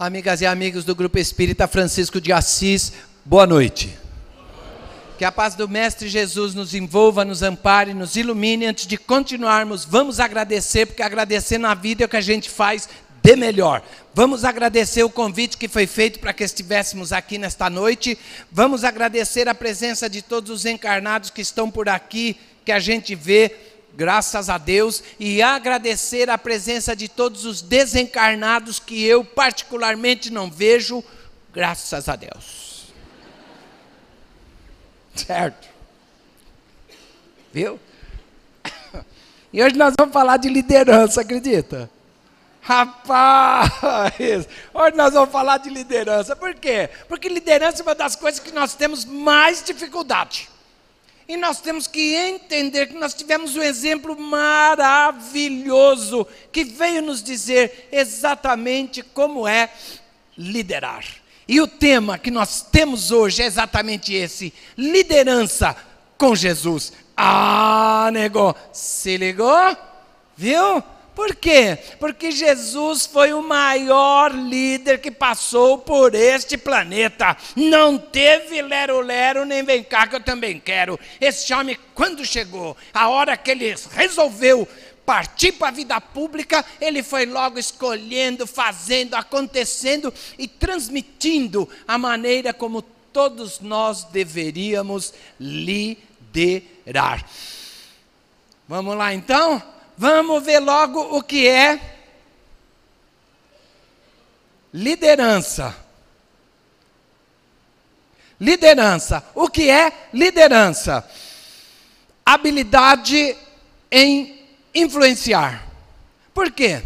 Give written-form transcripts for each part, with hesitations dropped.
Amigas e amigos do Grupo Espírita Francisco de Assis, boa noite. Que a paz do Mestre Jesus nos envolva, nos ampare, nos ilumine. Antes de continuarmos, vamos agradecer, porque agradecer na vida é o que a gente faz de melhor. Vamos agradecer o convite que foi feito para que estivéssemos aqui nesta noite. Vamos agradecer a presença de todos os encarnados que estão por aqui, que a gente vê, graças a Deus, e agradecer a presença de todos os desencarnados que eu particularmente não vejo, graças a Deus. Certo? Viu? E hoje nós vamos falar de liderança, acredita? Rapaz, hoje nós vamos falar de liderança. Por quê? Porque liderança é uma das coisas que nós temos mais dificuldade. E nós temos que entender que nós tivemos um exemplo maravilhoso que veio nos dizer exatamente como é liderar. E o tema que nós temos hoje é exatamente esse: liderança com Jesus. Ah, negou. Se ligou? Viu? Por quê? Porque Jesus foi o maior líder que passou por este planeta. Não teve lero-lero, nem vem cá que eu também quero. Esse homem, quando chegou, a hora que ele resolveu partir para a vida pública, ele foi logo escolhendo, fazendo, acontecendo e transmitindo a maneira como todos nós deveríamos liderar. Vamos lá então? Vamos ver logo o que é liderança. Liderança. O que é liderança? Habilidade em influenciar. Por quê?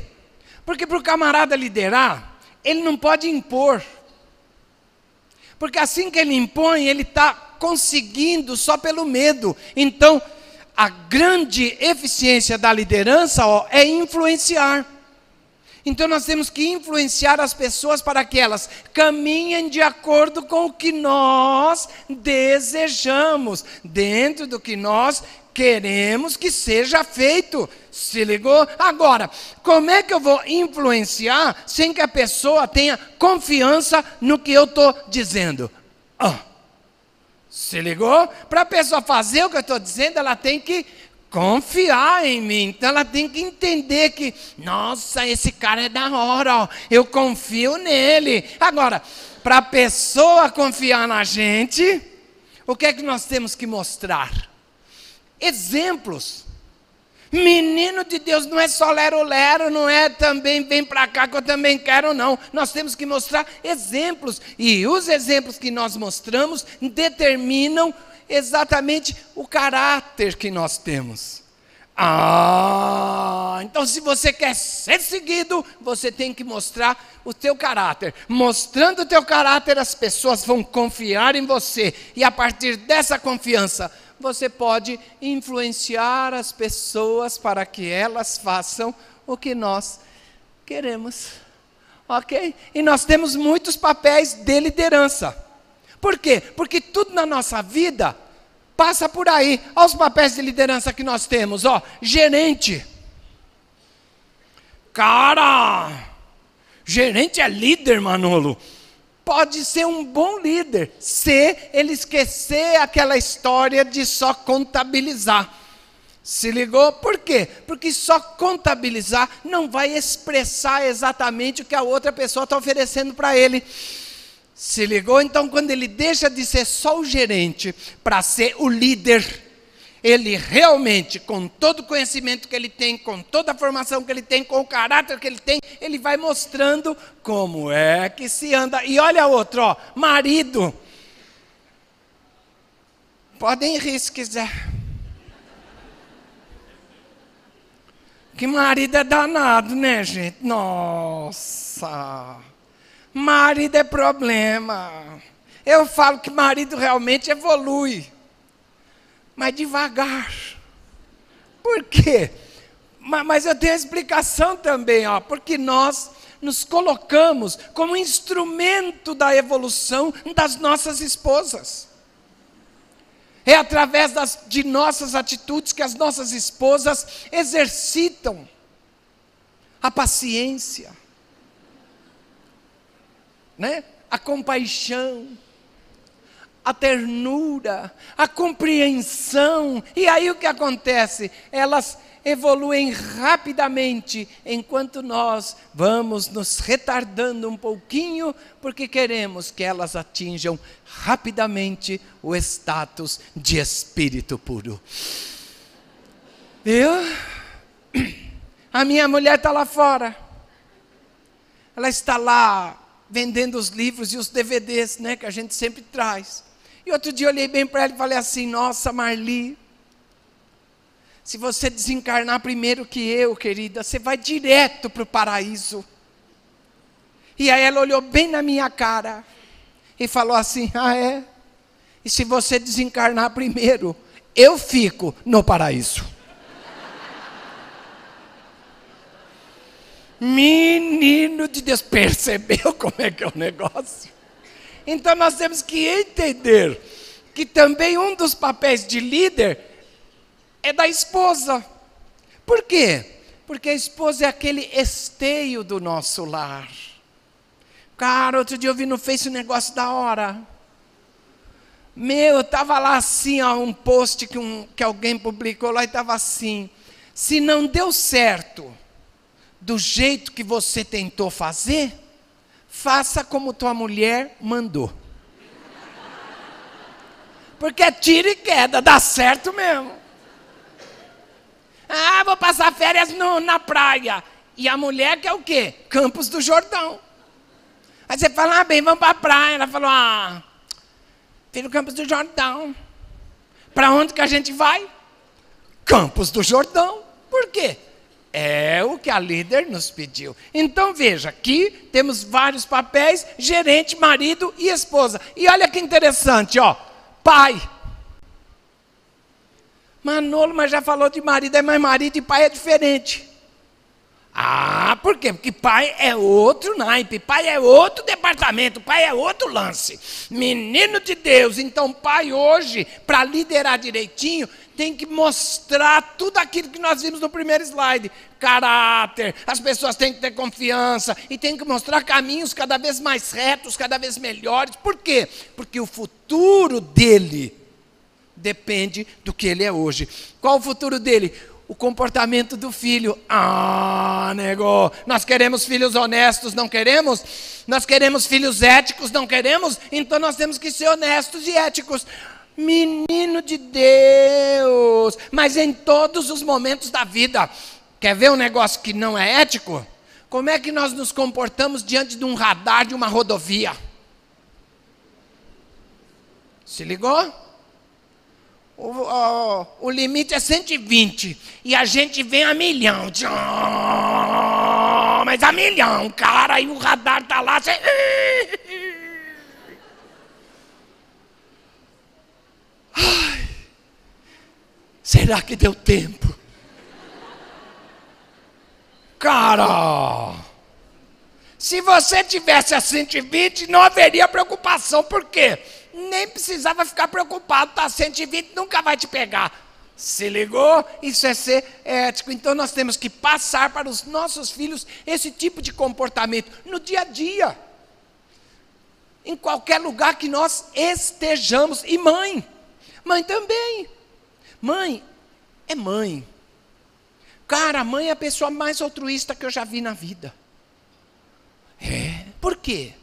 Porque para o camarada liderar, ele não pode impor. Porque assim que ele impõe, ele está conseguindo só pelo medo. Então, a grande eficiência da liderança é influenciar. Então nós temos que influenciar as pessoas para que elas caminhem de acordo com o que nós desejamos, dentro do que nós queremos que seja feito. Se ligou? Agora, como é que eu vou influenciar sem que a pessoa tenha confiança no que eu estou dizendo? Se ligou? Para a pessoa fazer o que eu estou dizendo, ela tem que confiar em mim. Então ela tem que entender que, nossa, esse cara é da hora, ó, eu confio nele. Agora, para a pessoa confiar na gente, o que é que nós temos que mostrar? Exemplos. Menino de Deus não é só lero-lero, não é também vem para cá que eu também quero, não. Nós temos que mostrar exemplos. E os exemplos que nós mostramos determinam exatamente o caráter que nós temos. Então se você quer ser seguido, você tem que mostrar o teu caráter. Mostrando o teu caráter, as pessoas vão confiar em você. E a partir dessa confiança, você pode influenciar as pessoas para que elas façam o que nós queremos. Ok? E nós temos muitos papéis de liderança. Por quê? Porque tudo na nossa vida passa por aí. Olha os papéis de liderança que nós temos. Gerente. Cara, gerente é líder, Manolo. Pode ser um bom líder, se ele esquecer aquela história de só contabilizar. Se ligou? Por quê? Porque só contabilizar não vai expressar exatamente o que a outra pessoa está oferecendo para ele. Se ligou? Então, quando ele deixa de ser só o gerente para ser o líder, ele realmente, com todo o conhecimento que ele tem, com toda a formação que ele tem, com o caráter que ele tem, ele vai mostrando como é que se anda. E olha outro, marido. Podem rir se quiser. Que marido é danado, né, gente? Nossa. Marido é problema. Eu falo que marido realmente evolui. Mas devagar. Por quê? Mas eu tenho a explicação também, porque nós nos colocamos como instrumento da evolução das nossas esposas. É através de nossas atitudes que as nossas esposas exercitam a paciência, né? A compaixão, a ternura, a compreensão. E aí o que acontece? Elas evoluem rapidamente, enquanto nós vamos nos retardando um pouquinho, porque queremos que elas atinjam rapidamente o status de espírito puro. Viu? A minha mulher está lá fora. Ela está lá vendendo os livros e os DVDs, né, que a gente sempre traz. E outro dia eu olhei bem para ela e falei assim: nossa, Marli, se você desencarnar primeiro que eu, querida, você vai direto para o paraíso. E aí ela olhou bem na minha cara e falou assim: ah, é? E se você desencarnar primeiro, eu fico no paraíso. Menino de Deus, percebeu como é que é o negócio? Então nós temos que entender que também um dos papéis de líder é da esposa. Por quê? Porque a esposa é aquele esteio do nosso lar. Cara, outro dia eu vi no Face um negócio da hora. Meu, estava lá assim, ó, um post que alguém publicou lá e estava assim: se não deu certo do jeito que você tentou fazer, faça como tua mulher mandou. Porque é tiro e queda, dá certo mesmo. Ah, vou passar férias na praia. E a mulher quer o quê? Campos do Jordão. Aí você fala: ah, bem, vamos para a praia. Ela falou: ah, filho, Campos do Jordão. Para onde que a gente vai? Campos do Jordão. Por quê? É o que a líder nos pediu. Então veja, aqui temos vários papéis: gerente, marido e esposa. E olha que interessante, ó, pai. Manolo, mas já falou de marido, mas marido e pai é diferente. Ah, por quê? Porque pai é outro naipe, pai é outro departamento, pai é outro lance. Menino de Deus, então pai hoje, para liderar direitinho, tem que mostrar tudo aquilo que nós vimos no primeiro slide. Caráter, as pessoas têm que ter confiança e tem que mostrar caminhos cada vez mais retos, cada vez melhores. Por quê? Porque o futuro dele depende do que ele é hoje. Qual o futuro dele? O comportamento do filho. Ah, nego, nós queremos filhos honestos, não queremos? Nós queremos filhos éticos, não queremos? Então nós temos que ser honestos e éticos. Menino de Deus, mas em todos os momentos da vida. Quer ver um negócio que não é ético? Como é que nós nos comportamos diante de um radar de uma rodovia? Se ligou? O limite é 120 e a gente vem a 1.000.000. Mas a 1.000.000, cara, e o radar tá lá. Você... Ai, será que deu tempo? Cara, se você tivesse a 120, não haveria preocupação. Por quê? Nem precisava ficar preocupado, tá? 120 nunca vai te pegar. Se ligou? Isso é ser ético. Então nós temos que passar para os nossos filhos esse tipo de comportamento no dia a dia, em qualquer lugar que nós estejamos. E mãe também. Mãe é mãe. Cara, a mãe é a pessoa mais altruísta que eu já vi na vida. Por quê?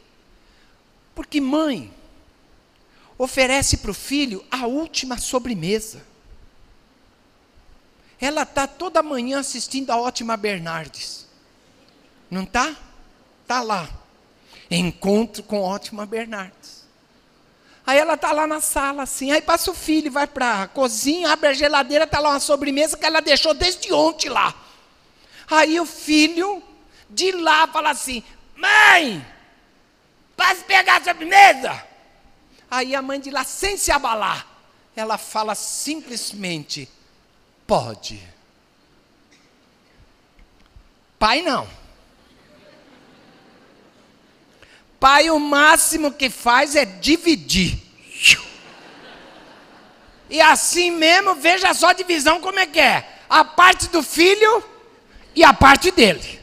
Porque mãe oferece para o filho a última sobremesa. Ela está toda manhã assistindo a Ótima Bernardes. Não está? Está lá. Encontro com Ótima Bernardes. Aí ela está lá na sala assim, aí passa o filho, vai para a cozinha, abre a geladeira, está lá uma sobremesa que ela deixou desde ontem lá. Aí o filho de lá fala assim: mãe, posso pegar a sobremesa? Aí a mãe de lá, sem se abalar, ela fala simplesmente: pode. Pai não. Pai, o máximo que faz é dividir. E assim mesmo, veja só a divisão como é que é. A parte do filho e a parte dele.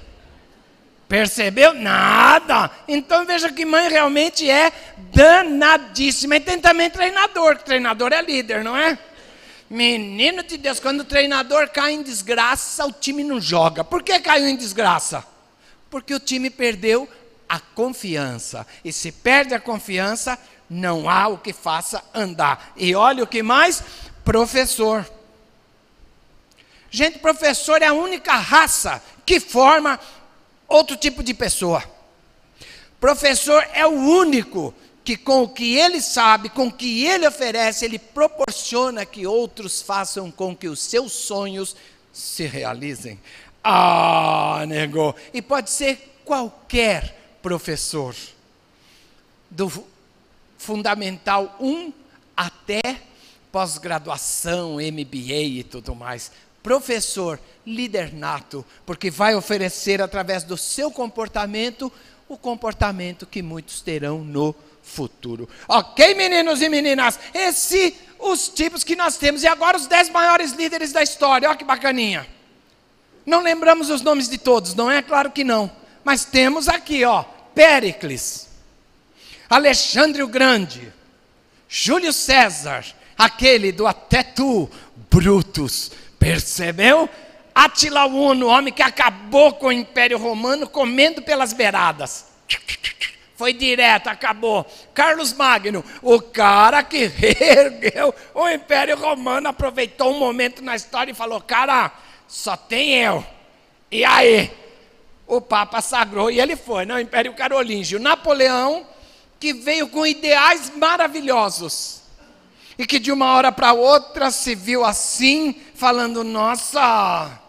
Percebeu? Nada. Então veja que mãe realmente é danadíssima. E tem também treinador, que treinador é líder, não é? Menino de Deus, quando o treinador cai em desgraça, o time não joga. Por que caiu em desgraça? Porque o time perdeu a confiança. E se perde a confiança, não há o que faça andar. E olha o que mais? Professor. Gente, professor é a única raça que forma outro tipo de pessoa. Professor é o único que com o que ele sabe, com o que ele oferece, ele proporciona que outros façam com que os seus sonhos se realizem. Ah, negou. E pode ser qualquer professor, do Fundamental 1 até pós-graduação, MBA e tudo mais. Professor, líder nato, porque vai oferecer através do seu comportamento, o comportamento que muitos terão no futuro. Ok, meninos e meninas? Esses os tipos que nós temos. E agora os 10 maiores líderes da história. Olha que bacaninha. Não lembramos os nomes de todos, não é? Claro que não. Mas temos aqui, ó, Péricles, Alexandre o Grande, Júlio César, aquele do até tu, Brutus. Percebeu? Átila Uno, o homem que acabou com o Império Romano comendo pelas beiradas. Foi direto, acabou. Carlos Magno, o cara que reergueu o Império Romano, aproveitou um momento na história e falou, cara, só tem eu. E aí? O Papa sagrou e ele foi, o Império Carolíngio. Napoleão, que veio com ideais maravilhosos. E que de uma hora para outra se viu assim, falando, nossa,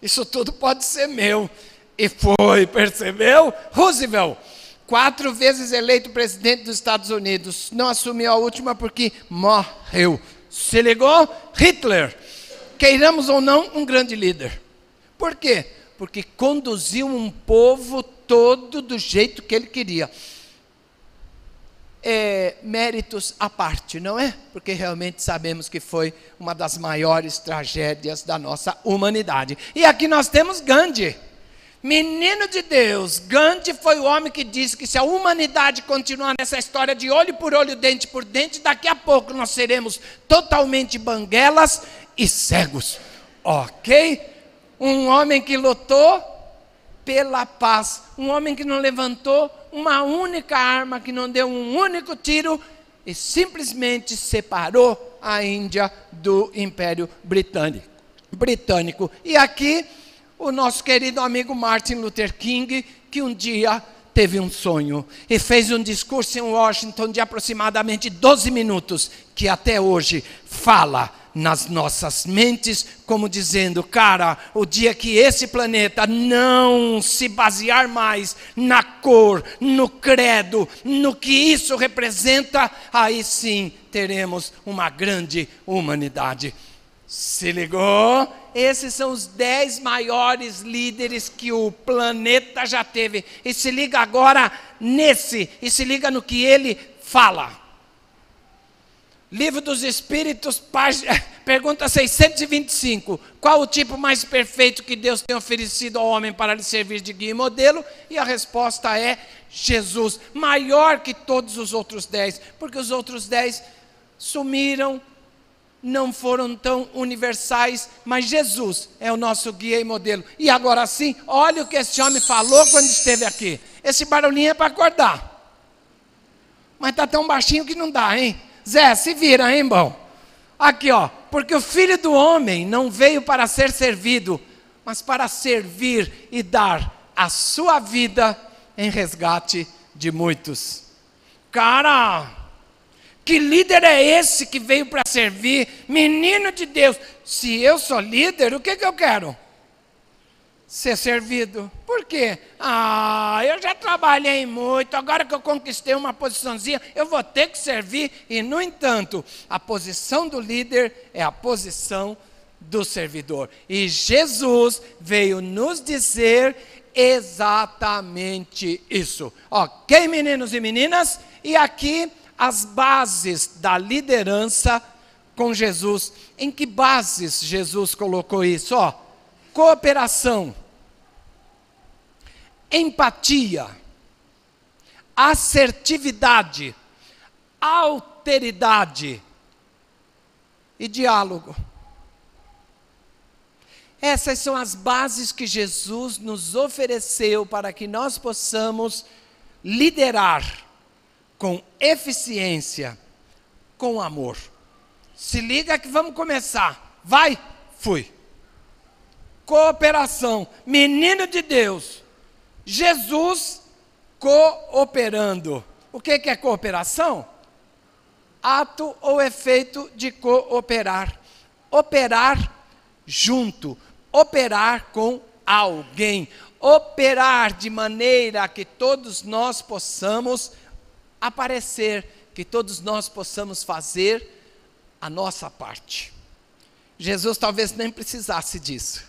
isso tudo pode ser meu. E foi, percebeu? Roosevelt, 4 vezes eleito presidente dos Estados Unidos, não assumiu a última porque morreu. Se ligou? Hitler, queiramos ou não, um grande líder. Por quê? Porque conduziu um povo todo do jeito que ele queria. Méritos à parte, não é? Porque realmente sabemos que foi uma das maiores tragédias da nossa humanidade. E aqui nós temos Gandhi, menino de Deus. Gandhi foi o homem que disse que se a humanidade continuar nessa história de olho por olho, dente por dente, daqui a pouco nós seremos totalmente banguelas e cegos. Ok? Um homem que lutou pela paz, um homem que não levantou uma única arma, que não deu um único tiro e simplesmente separou a Índia do Império Britânico. E aqui o nosso querido amigo Martin Luther King, que um dia teve um sonho e fez um discurso em Washington de aproximadamente 12 minutos, que até hoje fala nas nossas mentes, como dizendo, cara, o dia que esse planeta não se basear mais na cor, no credo, no que isso representa, aí sim teremos uma grande humanidade. Se ligou? Esses são os 10 maiores líderes que o planeta já teve. E se liga agora nesse, e se liga no que ele fala. Livro dos Espíritos, pergunta 625. Qual o tipo mais perfeito que Deus tem oferecido ao homem para lhe servir de guia e modelo? E a resposta é Jesus, maior que todos os outros 10, porque os outros 10 sumiram, não foram tão universais, mas Jesus é o nosso guia e modelo. E agora sim, olha o que esse homem falou quando esteve aqui. Esse barulhinho é para acordar, mas está tão baixinho que não dá, hein? Zé, se vira, hein, bom? Aqui, ó. Porque o Filho do Homem não veio para ser servido, mas para servir e dar a sua vida em resgate de muitos. Cara, que líder é esse que veio para servir? Menino de Deus. Se eu sou líder, o que eu quero? Ser servido. Por quê? Eu já trabalhei muito, agora que eu conquistei uma posiçãozinha, eu vou ter que servir. E, no entanto, a posição do líder é a posição do servidor. E Jesus veio nos dizer exatamente isso. Ok, meninos e meninas? E aqui as bases da liderança com Jesus. Em que bases Jesus colocou isso? Cooperação, empatia, assertividade, alteridade e diálogo. Essas são as bases que Jesus nos ofereceu para que nós possamos liderar com eficiência, com amor. Se liga que vamos começar. Vai, fui. Cooperação. Menino de Deus. Jesus cooperando. O que é cooperação? Ato ou efeito de cooperar. Operar junto. Operar com alguém. Operar de maneira que todos nós possamos aparecer, que todos nós possamos fazer a nossa parte. Jesus talvez nem precisasse disso,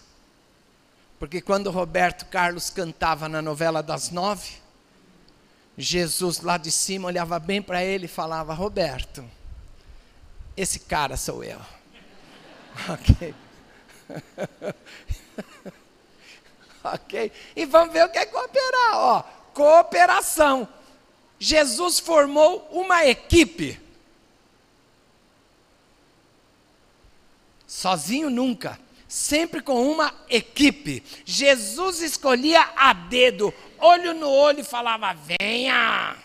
porque quando Roberto Carlos cantava na novela das 9, Jesus lá de cima olhava bem para ele e falava: Roberto, esse cara sou eu. Ok. Ok. E vamos ver o que é cooperar. Ó, cooperação. Jesus formou uma equipe. Sozinho nunca. Sempre com uma equipe. Jesus escolhia a dedo, olho no olho e falava: venha.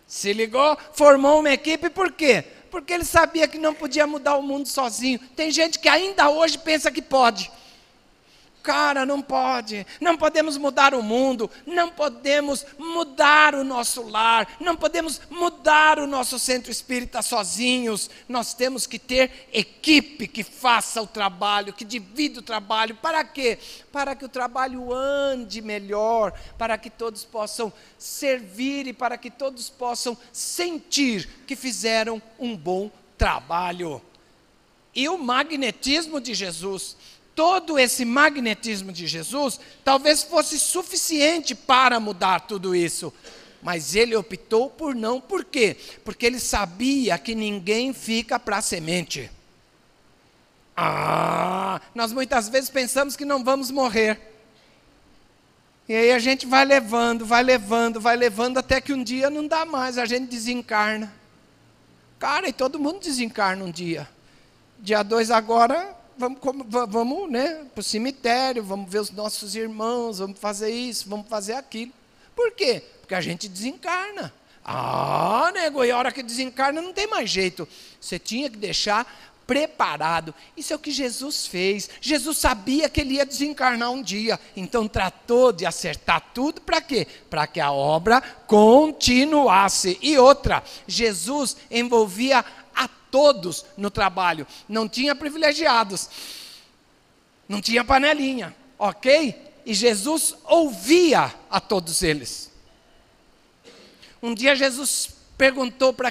Se ligou? Formou uma equipe, por quê? Porque ele sabia que não podia mudar o mundo sozinho. Tem gente que ainda hoje pensa que pode. Cara, não pode, não podemos mudar o mundo, não podemos mudar o nosso lar, não podemos mudar o nosso centro espírita sozinhos. Nós temos que ter equipe que faça o trabalho, que divida o trabalho. Para quê? Para que o trabalho ande melhor, para que todos possam servir e para que todos possam sentir que fizeram um bom trabalho. E o magnetismo de Jesus, todo esse magnetismo de Jesus, talvez fosse suficiente para mudar tudo isso. Mas ele optou por não. Por quê? Porque ele sabia que ninguém fica para a semente. Nós muitas vezes pensamos que não vamos morrer. E aí a gente vai levando, até que um dia não dá mais, a gente desencarna. Cara, e todo mundo desencarna um dia. Dia 2 agora, vamos né, para o cemitério, vamos ver os nossos irmãos, vamos fazer isso, vamos fazer aquilo. Por quê? Porque a gente desencarna. Nego, e a hora que desencarna não tem mais jeito. Você tinha que deixar preparado. Isso é o que Jesus fez. Jesus sabia que ele ia desencarnar um dia, então tratou de acertar tudo. Para quê? Para que a obra continuasse. E outra, Jesus envolvia a todos no trabalho, não tinha privilegiados, não tinha panelinha, ok? E Jesus ouvia a todos eles. Um dia Jesus perguntou para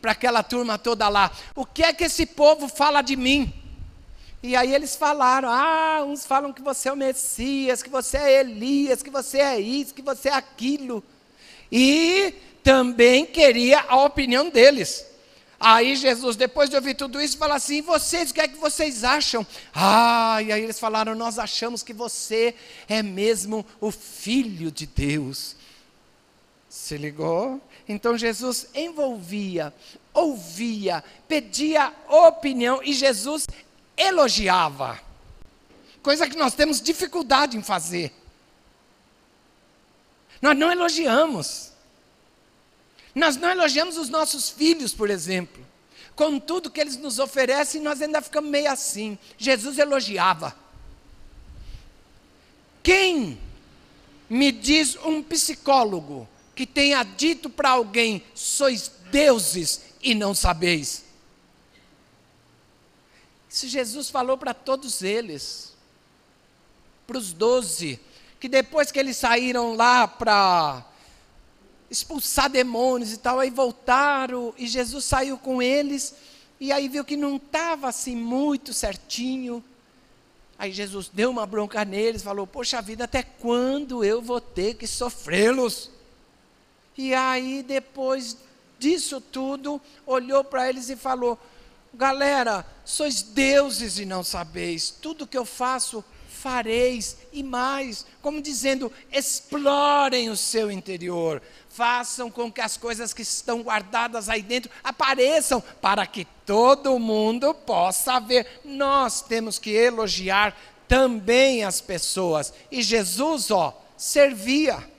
aquela turma toda lá: o que é que esse povo fala de mim? E aí eles falaram: uns falam que você é o Messias, que você é Elias, que você é isso, que você é aquilo. E também queria a opinião deles. Aí Jesus, depois de ouvir tudo isso, fala assim: e vocês, o que é que vocês acham? E aí eles falaram: nós achamos que você é mesmo o Filho de Deus. Se ligou? Então Jesus envolvia, ouvia, pedia opinião e Jesus elogiava. Coisa que nós temos dificuldade em fazer. Nós não elogiamos. Nós não elogiamos os nossos filhos, por exemplo. Com tudo que eles nos oferecem, nós ainda ficamos meio assim. Jesus elogiava. Quem me diz um psicólogo que tenha dito para alguém: sois deuses e não sabeis? Isso Jesus falou para todos eles. Para os 12, que depois que eles saíram lá para expulsar demônios e tal, aí voltaram, e Jesus saiu com eles, e aí viu que não estava assim muito certinho. Aí Jesus deu uma bronca neles, falou: poxa vida, até quando eu vou ter que sofrê-los? E aí depois disso tudo, olhou para eles e falou: galera, sois deuses e não sabeis, tudo que eu faço, fareis e mais, como dizendo, explorem o seu interior, façam com que as coisas que estão guardadas aí dentro apareçam, para que todo mundo possa ver. Nós temos que elogiar também as pessoas, e Jesus, servia.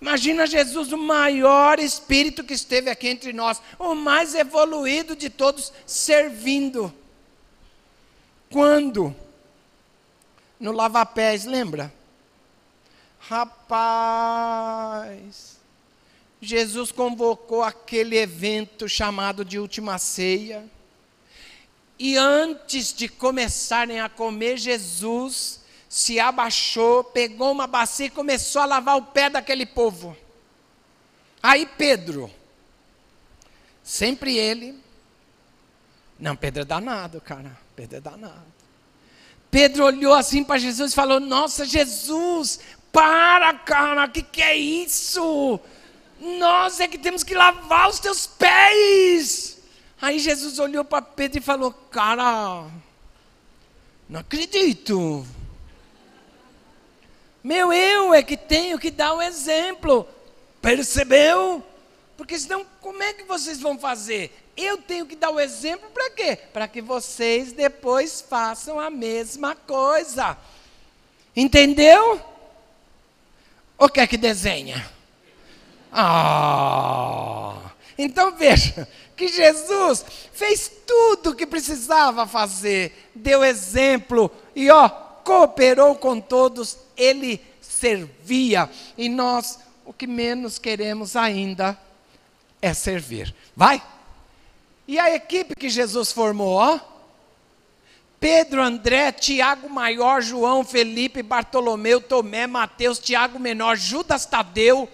Imagina Jesus, o maior espírito que esteve aqui entre nós, o mais evoluído de todos, servindo. Quando? No lava-pés, lembra? Rapaz, Jesus convocou aquele evento chamado de última ceia, e antes de começarem a comer, Jesus se abaixou, pegou uma bacia e começou a lavar o pé daquele povo. Aí Pedro, sempre ele, não, Pedro é danado, cara, Pedro é danado. Pedro olhou assim para Jesus e falou: nossa, Jesus, para, cara, que é isso? Nós é que temos que lavar os teus pés. Aí Jesus olhou para Pedro e falou: cara, não acredito. Eu é que tenho que dar o exemplo. Percebeu? Porque senão, como é que vocês vão fazer? Eu tenho que dar o exemplo para quê? Para que vocês depois façam a mesma coisa. Entendeu? Ou quer que desenha? Então veja, que Jesus fez tudo o que precisava fazer. Deu exemplo e cooperou com todos, ele servia. E nós, o que menos queremos ainda é servir. Vai? E a equipe que Jesus formou, Pedro, André, Tiago Maior, João, Felipe, Bartolomeu, Tomé, Mateus, Tiago Menor, Judas Tadeu,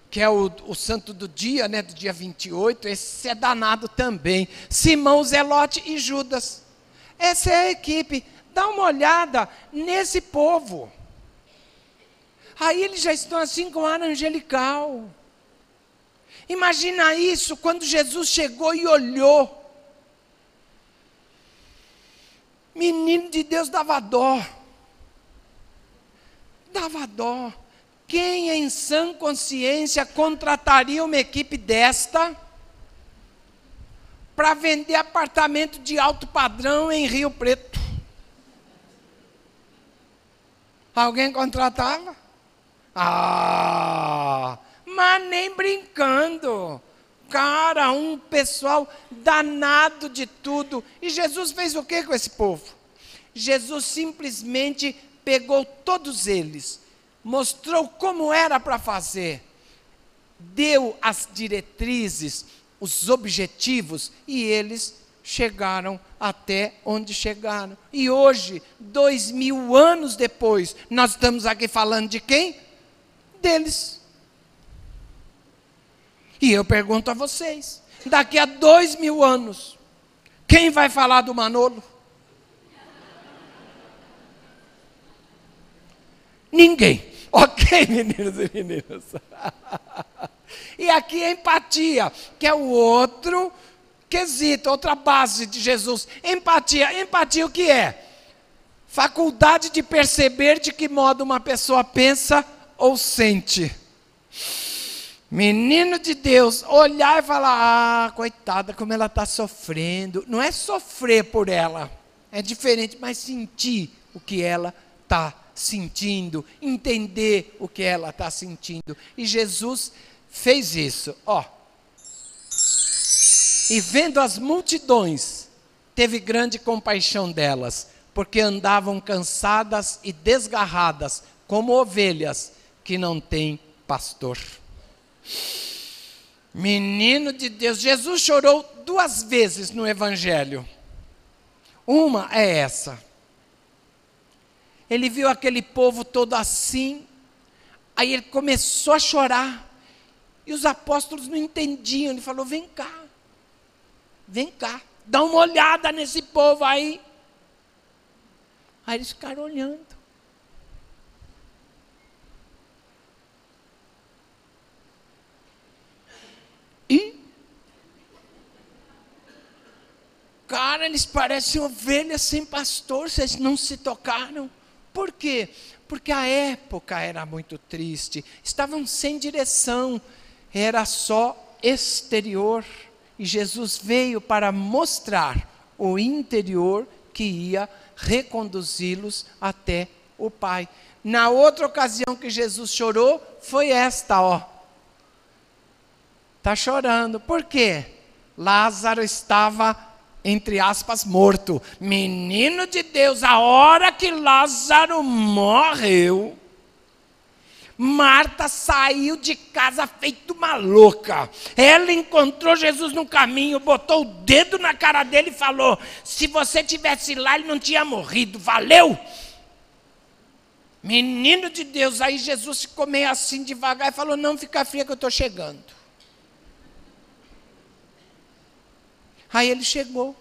que é o santo do dia, do dia 28, esse é danado também, Simão, Zelote e Judas. Essa é a equipe. Dá uma olhada nesse povo. Aí eles já estão assim com ar angelical. Imagina isso quando Jesus chegou e olhou. Menino de Deus, dava dó. Dava dó. Quem em sã consciência contrataria uma equipe desta para vender apartamento de alto padrão em Rio Preto? Alguém contratava? Mas nem brincando. Cara, um pessoal danado de tudo. E Jesus fez o que com esse povo? Jesus simplesmente pegou todos eles, mostrou como era para fazer, deu as diretrizes, os objetivos, e eles chegaram até onde chegaram. E hoje, 2000 anos depois, nós estamos aqui falando de quem? Deles. E eu pergunto a vocês, daqui a 2000 anos, quem vai falar do Manolo? Ninguém. Ok, meninos e meninas. E aqui a empatia, que é o outro quesito, outra base de Jesus. Empatia. Empatia o que é? Faculdade de perceber de que modo uma pessoa pensa ou sente. Menino de Deus, olhar e falar: coitada, como ela está sofrendo. Não é sofrer por ela, é diferente, mas sentir o que ela está sentindo, entender o que ela está sentindo. E Jesus fez isso, E vendo as multidões, teve grande compaixão delas, porque andavam cansadas e desgarradas, como ovelhas que não têm pastor. Menino de Deus, Jesus chorou 2 vezes no Evangelho. Uma é essa. Ele viu aquele povo todo assim, aí ele começou a chorar, e os apóstolos não entendiam. Ele falou: vem cá, dá uma olhada nesse povo aí. Aí eles ficaram olhando. E, cara, eles parecem ovelhas sem pastor. Vocês não se tocaram? Por quê? Porque a época era muito triste, estavam sem direção, era só exterior. E Jesus veio para mostrar o interior que ia reconduzi-los até o Pai. Na outra ocasião que Jesus chorou, foi esta, ó. Está chorando, por quê? Lázaro estava, entre aspas, morto. Menino de Deus, a hora que Lázaro morreu, Marta saiu de casa feito uma louca. Ela encontrou Jesus no caminho, botou o dedo na cara dele e falou: se você tivesse lá, ele não tinha morrido, valeu? Menino de Deus, aí Jesus ficou meio assim devagar e falou: não, fica fria que eu estou chegando. Aí ele chegou.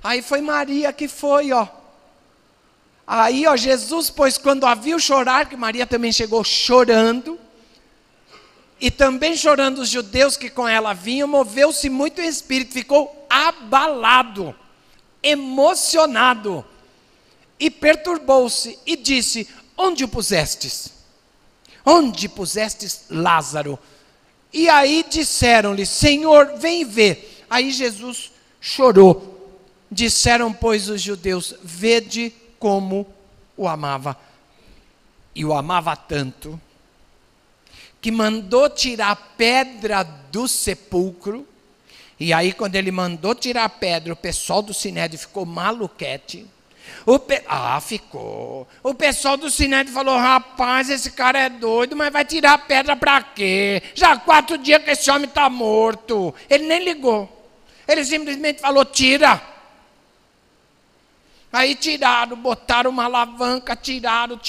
Aí foi Maria que foi, ó. Aí, ó, Jesus, pois quando a viu chorar, que Maria também chegou chorando, e também chorando os judeus que com ela vinham, moveu-se muito em espírito, ficou abalado, emocionado, e perturbou-se, e disse: onde o pusestes? Onde pusestes Lázaro? E aí disseram-lhe: Senhor, vem ver. Aí Jesus chorou. Disseram, pois, os judeus: vede como o amava. E o amava tanto, que mandou tirar a pedra do sepulcro. E aí, quando ele mandou tirar a pedra, o pessoal do Sinédrio ficou maluquete. Ficou. O pessoal do Sinédrio falou: rapaz, esse cara é doido, mas vai tirar a pedra para quê? Já há 4 dias que esse homem está morto. Ele nem ligou. Ele simplesmente falou: tira. Aí tiraram, botaram uma alavanca, tiraram.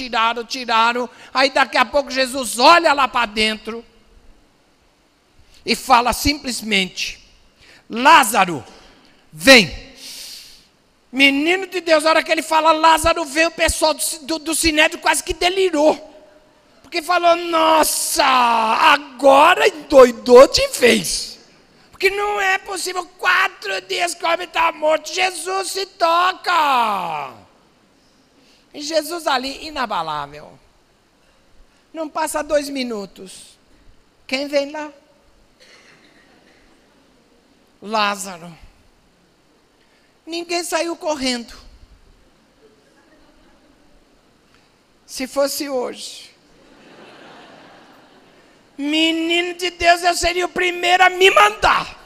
Aí daqui a pouco Jesus olha lá para dentro e fala simplesmente: Lázaro, vem. Menino de Deus, a hora que ele fala Lázaro vem, o pessoal do Sinédrio quase que delirou. Porque falou: nossa, agora endoidou de vez. Porque não é possível, 4 dias que o homem está morto, Jesus se toca. E Jesus ali, inabalável. Não passa 2 minutos. Quem vem lá? Lázaro. Ninguém saiu correndo. Se fosse hoje, menino de Deus, eu seria o primeiro a me mandar.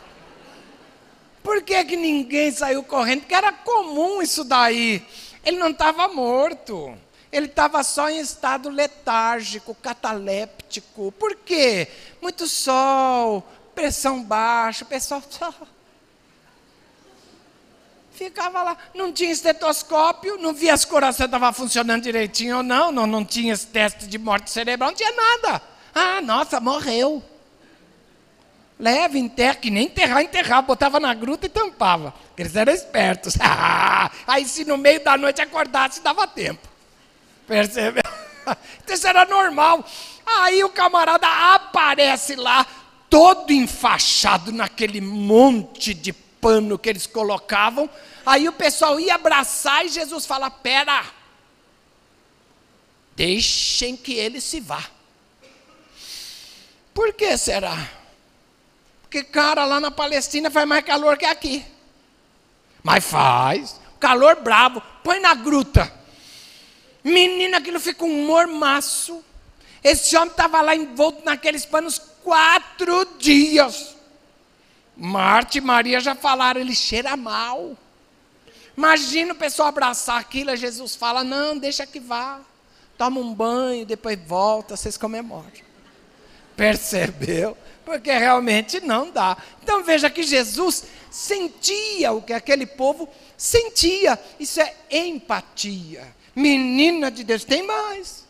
Por que que ninguém saiu correndo? Porque era comum isso daí. Ele não estava morto. Ele estava só em estado letárgico, cataléptico. Por quê? Muito sol, pressão baixa, o pessoal ficava lá. Não tinha estetoscópio, não via se o coração estava funcionando direitinho ou não. Não tinha esse teste de morte cerebral, não tinha nada. Ah, nossa, morreu. Leva, enterra, que nem enterrar, botava na gruta e tampava. Eles eram espertos. Aí se no meio da noite acordasse, dava tempo. Percebeu? Então isso era normal. Aí o camarada aparece lá, todo enfaixado naquele monte de pano que eles colocavam. Aí o pessoal ia abraçar e Jesus fala: pera, deixem que ele se vá. Por que será? Porque, cara, lá na Palestina faz mais calor que aqui. Mas faz. Calor bravo. Põe na gruta. Menina, aquilo fica um mormaço. Esse homem estava lá envolto naqueles panos 4 dias. Marta e Maria já falaram, ele cheira mal. Imagina o pessoal abraçar aquilo, e Jesus fala: não, deixa que vá. Toma um banho, depois volta, vocês comemoram. Percebeu? Porque realmente não dá. Então veja que Jesus sentia o que aquele povo sentia. Isso é empatia. Menina de Deus, tem mais.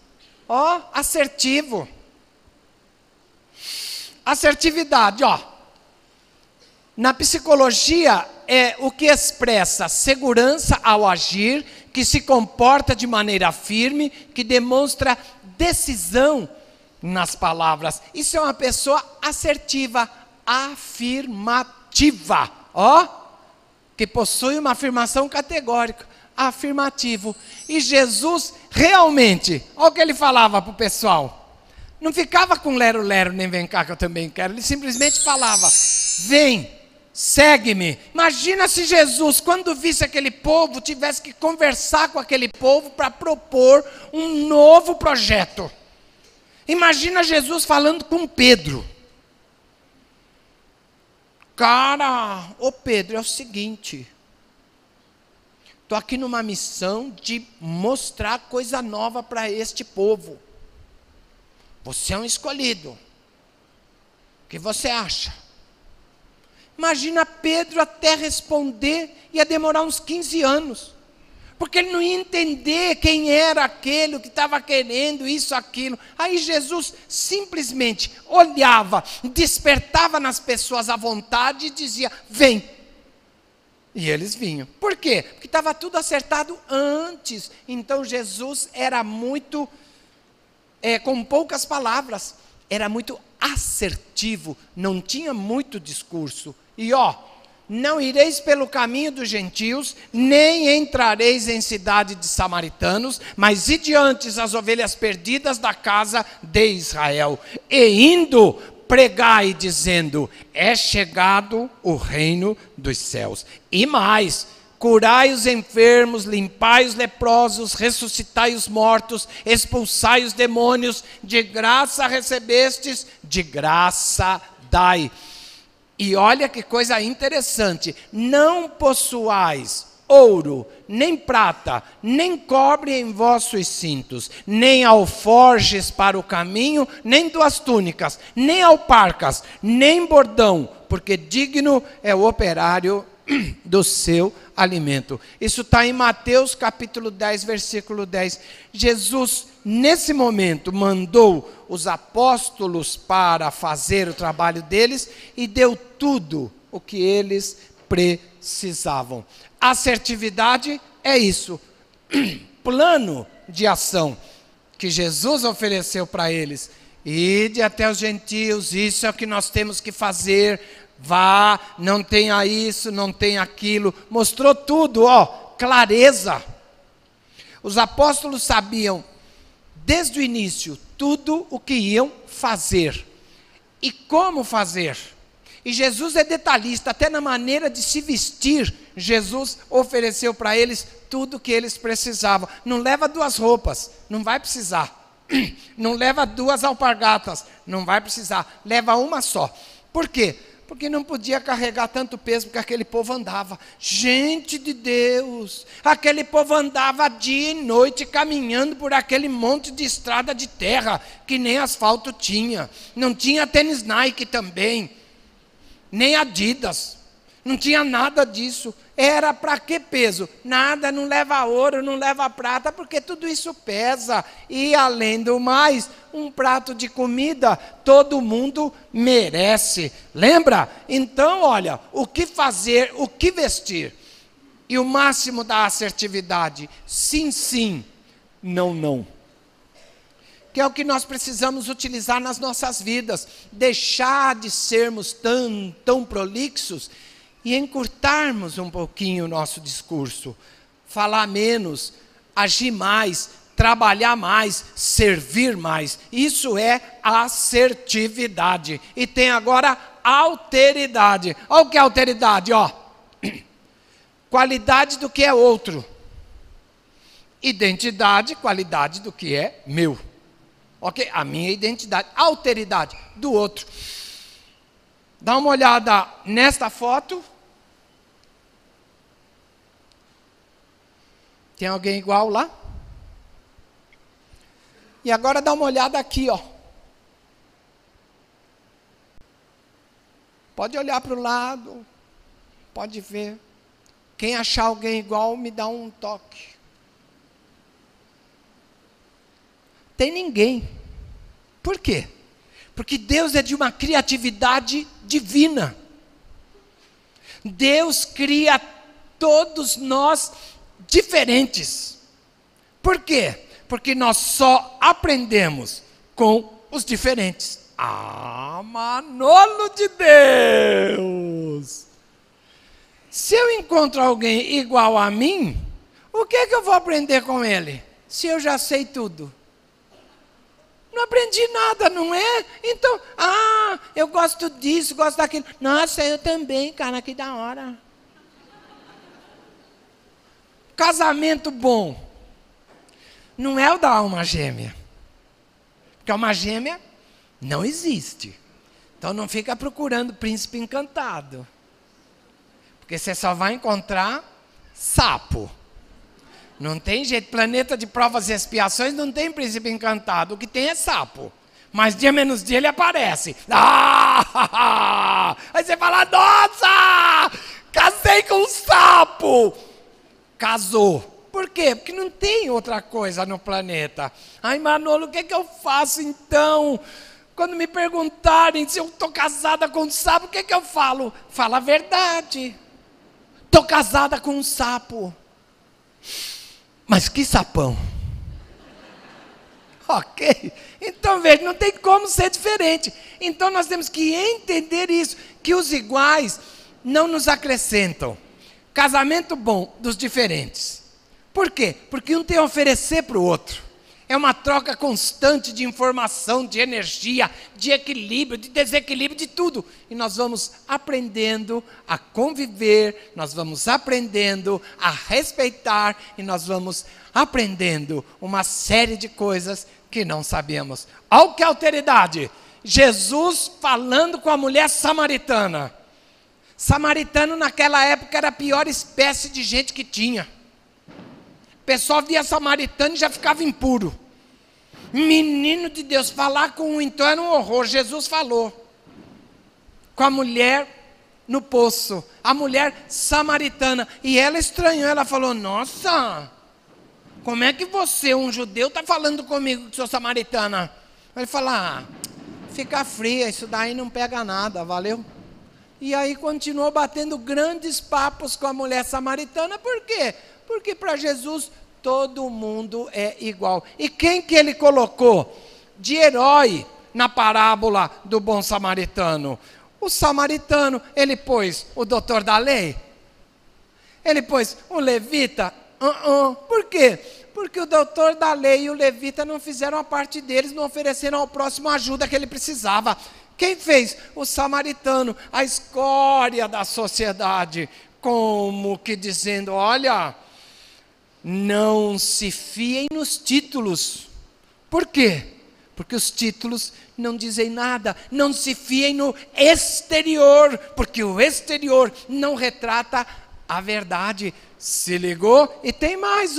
Ó, assertivo. Assertividade, ó. Na psicologia é o que expressa segurança ao agir, que se comporta de maneira firme, que demonstra decisão nas palavras. Isso é uma pessoa assertiva, afirmativa, ó, que possui uma afirmação categórica. afirmativo. E Jesus realmente, olha o que ele falava para o pessoal. Não ficava com lero-lero, nem vem cá que eu também quero. Ele simplesmente falava, vem, segue-me. Imagina se Jesus, quando visse aquele povo, tivesse que conversar com aquele povo para propor um novo projeto. Imagina Jesus falando com Pedro. Cara, ô Pedro, é o seguinte. Estou aqui numa missão de mostrar coisa nova para este povo. Você é um escolhido. O que você acha? Imagina Pedro até responder, ia demorar uns 15 anos. Porque ele não ia entender quem era aquele que estava querendo isso, aquilo. Aí Jesus simplesmente olhava, despertava nas pessoas a vontade e dizia, vem. E eles vinham. Por quê? Porque estava tudo acertado antes. Então Jesus era muito, com poucas palavras, era muito assertivo, não tinha muito discurso. E não ireis pelo caminho dos gentios, nem entrareis em cidade de samaritanos, mas ide antes as ovelhas perdidas da casa de Israel. E indo, pregai dizendo, é chegado o reino dos céus. E mais, curai os enfermos, limpai os leprosos, ressuscitai os mortos, expulsai os demônios, de graça recebestes, de graça dai. E olha que coisa interessante, não possuais ouro, nem prata, nem cobre em vossos cintos, nem alforjes para o caminho, nem 2 túnicas, nem alparcas, nem bordão, porque digno é o operário do seu alimento. Isso está em Mateus capítulo 10, versículo 10. Jesus, nesse momento, mandou os apóstolos para fazer o trabalho deles e deu tudo o que eles precisavam. Assertividade é isso. Plano de ação que Jesus ofereceu para eles. Ide até os gentios, isso é o que nós temos que fazer. Vá, não tenha isso, não tenha aquilo. Mostrou tudo, clareza. Os apóstolos sabiam, desde o início, tudo o que iam fazer. E como fazer. E Jesus é detalhista, até na maneira de se vestir. Jesus ofereceu para eles tudo o que eles precisavam. Não leva 2 roupas, não vai precisar. Não leva 2 alpargatas, não vai precisar. Leva uma só. Por quê? Porque não podia carregar tanto peso, porque aquele povo andava. Gente de Deus, aquele povo andava dia e noite caminhando por aquele monte de estrada de terra, que nem asfalto tinha. Não tinha tênis Nike também, nem Adidas, não tinha nada disso. Era para que peso? Nada, não leva ouro, não leva prata, porque tudo isso pesa. E além do mais, um prato de comida todo mundo merece. Lembra? Então, olha, o que fazer, o que vestir? E o máximo da assertividade, sim, sim, não, não. Que é o que nós precisamos utilizar nas nossas vidas. Deixar de sermos tão prolixos e encurtarmos um pouquinho o nosso discurso. Falar menos, agir mais, trabalhar mais, servir mais. Isso é assertividade. E tem agora alteridade. Olha o que é alteridade, Qualidade do que é outro. Identidade, qualidade do que é meu. Ok? A minha identidade. Alteridade do outro. Dá uma olhada nesta foto. Tem alguém igual lá? E agora dá uma olhada aqui, Pode olhar para o lado, pode ver. Quem achar alguém igual, me dá um toque. Tem ninguém. Por quê? Porque Deus é de uma criatividade divina. Deus cria todos nós diferentes. Por quê? Porque nós só aprendemos com os diferentes. Manolo de Deus! Se eu encontro alguém igual a mim, O que eu vou aprender com ele? Se eu já sei tudo. Não aprendi nada, não é? Então, eu gosto disso, gosto daquilo. Nossa, eu também, cara, que da hora. Casamento bom não é o da alma gêmea. Porque a alma gêmea não existe. Então não fica procurando príncipe encantado. Porque você só vai encontrar sapo. Não tem jeito, planeta de provas e expiações não tem príncipe encantado, o que tem é sapo. Mas dia menos dia ele aparece. Aí você fala, nossa, casei com um sapo. Casou. Por quê? Porque não tem outra coisa no planeta. Ai, Manolo, o que eu faço então? Quando me perguntarem se eu estou casada com um sapo, o que eu falo? Fala a verdade. Estou casada com um sapo. Mas que sapão. Ok? Então veja, não tem como ser diferente. Então nós temos que entender isso, que os iguais não nos acrescentam. Casamento bom dos diferentes. Por quê? Porque um tem a oferecer para o outro. É uma troca constante de informação, de energia, de equilíbrio, de desequilíbrio, de tudo. E nós vamos aprendendo a conviver, nós vamos aprendendo a respeitar e nós vamos aprendendo uma série de coisas que não sabíamos. Olha que alteridade! Jesus falando com a mulher samaritana. Samaritano naquela época era a pior espécie de gente que tinha. O pessoal via samaritano e já ficava impuro. Menino de Deus, falar com um então era um horror. Jesus falou com a mulher no poço, a mulher samaritana. E ela estranhou, ela falou, nossa, como é que você, um judeu, está falando comigo que sou samaritana? Ele falou, fica fria, isso daí não pega nada, valeu? E aí continuou batendo grandes papos com a mulher samaritana, por quê? Porque para Jesus todo mundo é igual. E quem que ele colocou de herói na parábola do bom samaritano? O samaritano, ele pôs o doutor da lei? Ele pôs o levita? Por quê? Porque o doutor da lei e o levita não fizeram a parte deles, não ofereceram ao próximo a ajuda que ele precisava. Quem fez? O samaritano, a escória da sociedade. Como que dizendo, olha, não se fiem nos títulos. Por quê? Porque os títulos não dizem nada. Não se fiem no exterior, porque o exterior não retrata a verdade. Se ligou? E tem mais,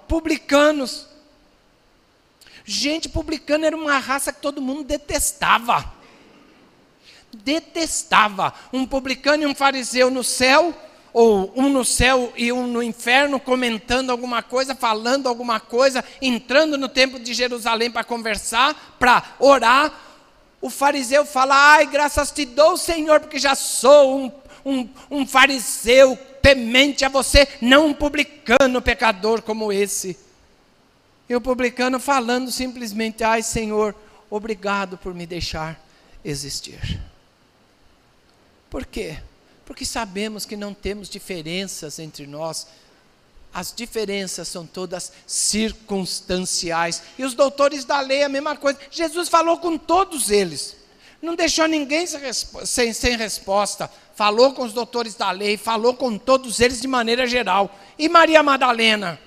publicanos. Gente, publicano era uma raça que todo mundo detestava. Detestava. Um publicano e um fariseu no céu, ou um no céu e um no inferno, comentando alguma coisa, falando alguma coisa, entrando no templo de Jerusalém para conversar, para orar. O fariseu fala, ai, graças te dou, Senhor, porque já sou um fariseu temente a você, não um publicano pecador como esse. E o publicano falando simplesmente, ai, Senhor, obrigado por me deixar existir. Por quê? Porque sabemos que não temos diferenças entre nós. As diferenças são todas circunstanciais. E os doutores da lei, a mesma coisa. Jesus falou com todos eles. Não deixou ninguém sem resposta. Falou com os doutores da lei, falou com todos eles de maneira geral. E Maria Madalena?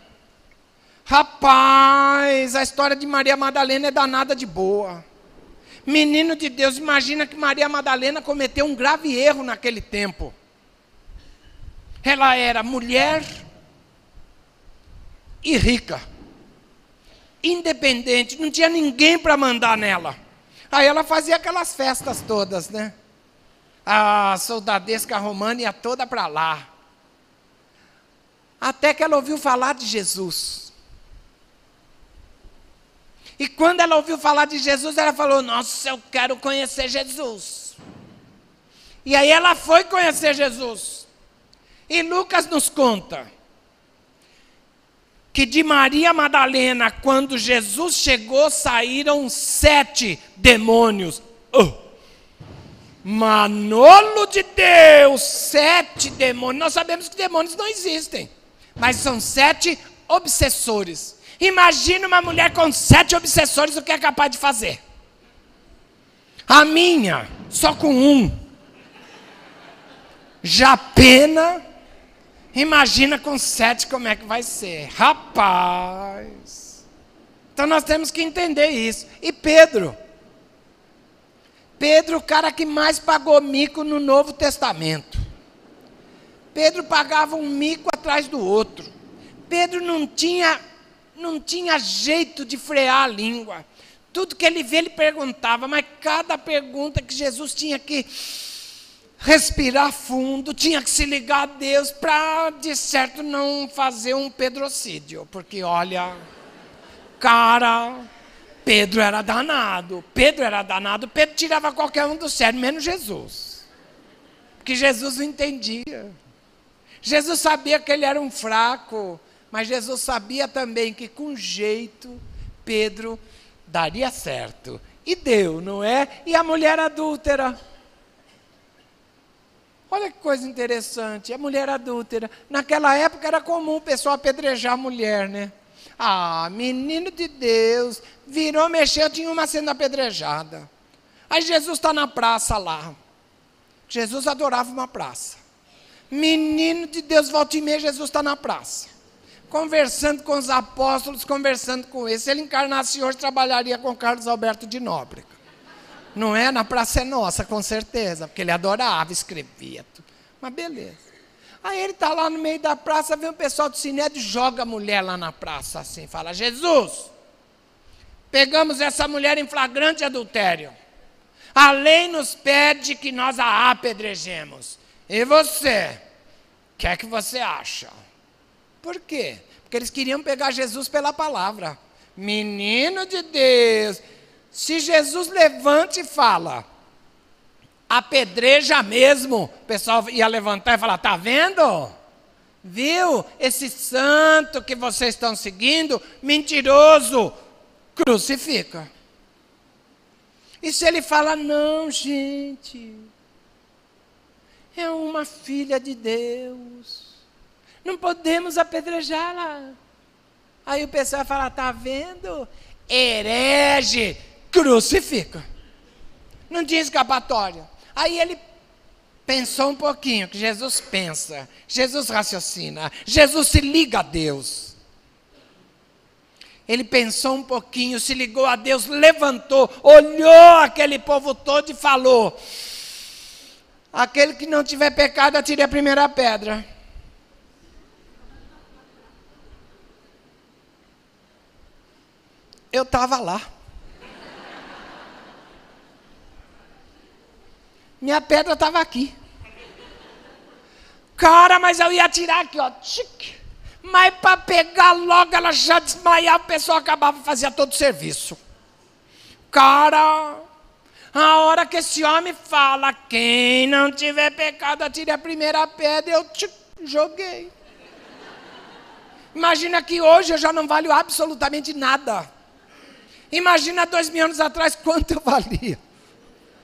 Rapaz, a história de Maria Madalena é danada de boa. Menino de Deus, imagina que Maria Madalena cometeu um grave erro naquele tempo. Ela era mulher e rica, independente, não tinha ninguém para mandar nela. Aí ela fazia aquelas festas todas, né? A soldadesca romana ia toda para lá. Até que ela ouviu falar de Jesus. E quando ela ouviu falar de Jesus, ela falou, nossa, eu quero conhecer Jesus. E aí ela foi conhecer Jesus. E Lucas nos conta que de Maria Madalena, quando Jesus chegou, saíram 7 demônios. Manolo de Deus, 7 demônios. Nós sabemos que demônios não existem. mas são 7 obsessores. Imagina uma mulher com 7 obsessores, o que é capaz de fazer? A minha, só com 1. Já pena, imagina com 7 como é que vai ser. Rapaz! Então nós temos que entender isso. E Pedro, o cara que mais pagou mico no Novo Testamento. Pedro pagava um mico atrás do outro. Pedro não tinha jeito de frear a língua. Tudo que ele vê, ele perguntava, mas cada pergunta que Jesus tinha que respirar fundo, tinha que se ligar a Deus para, de certo, não fazer um pedrocídio. Porque, olha, cara, Pedro era danado. Pedro tirava qualquer um do sério, menos Jesus. Porque Jesus não entendia. Jesus sabia que ele era um fraco, mas Jesus sabia também que com jeito Pedro daria certo. E deu, não é? E a mulher adúltera? Olha que coisa interessante, a mulher adúltera. Naquela época era comum o pessoal apedrejar a mulher, né? Ah, menino de Deus, virou, mexeu, tinha uma sendo apedrejada. Aí Jesus está na praça lá. Jesus adorava uma praça. Menino de Deus, volta e meia, Jesus está na praça. Conversando com os apóstolos, conversando com eles. Se ele encarnasse hoje, trabalharia com Carlos Alberto de Nóbrega. Não é? Na Praça é Nossa, com certeza, porque ele adorava, escrevia tudo. Mas beleza. Aí ele está lá no meio da praça, vem o pessoal do Sinédrio, joga a mulher lá na praça assim, fala: Jesus, pegamos essa mulher em flagrante adultério. A lei nos pede que nós a apedrejemos. E você? O que é que você acha? Por quê? Porque eles queriam pegar Jesus pela palavra. Menino de Deus. Se Jesus levanta e fala, apedreja mesmo, o pessoal ia levantar e falar: tá vendo? Viu? Esse santo que vocês estão seguindo, mentiroso, crucifica. E se ele fala: não, gente, é uma filha de Deus, não podemos apedrejá-la. Aí o pessoal fala: tá vendo? Herege, crucifica. Não tinha escapatória. Aí ele pensou um pouquinho, que Jesus pensa, Jesus raciocina, Jesus se liga a Deus. Ele pensou um pouquinho, se ligou a Deus, levantou, olhou aquele povo todo e falou: aquele que não tiver pecado, atire a primeira pedra. Eu estava lá. Minha pedra estava aqui. Cara, mas eu ia atirar aqui, ó. Mas para pegar logo, ela já desmaiava, o pessoal acabava, fazia todo o serviço. Cara, a hora que esse homem fala: quem não tiver pecado, atire a primeira pedra, eu joguei. Imagina que hoje eu já não valho absolutamente nada. Imagina 2000 anos atrás quanto eu valia.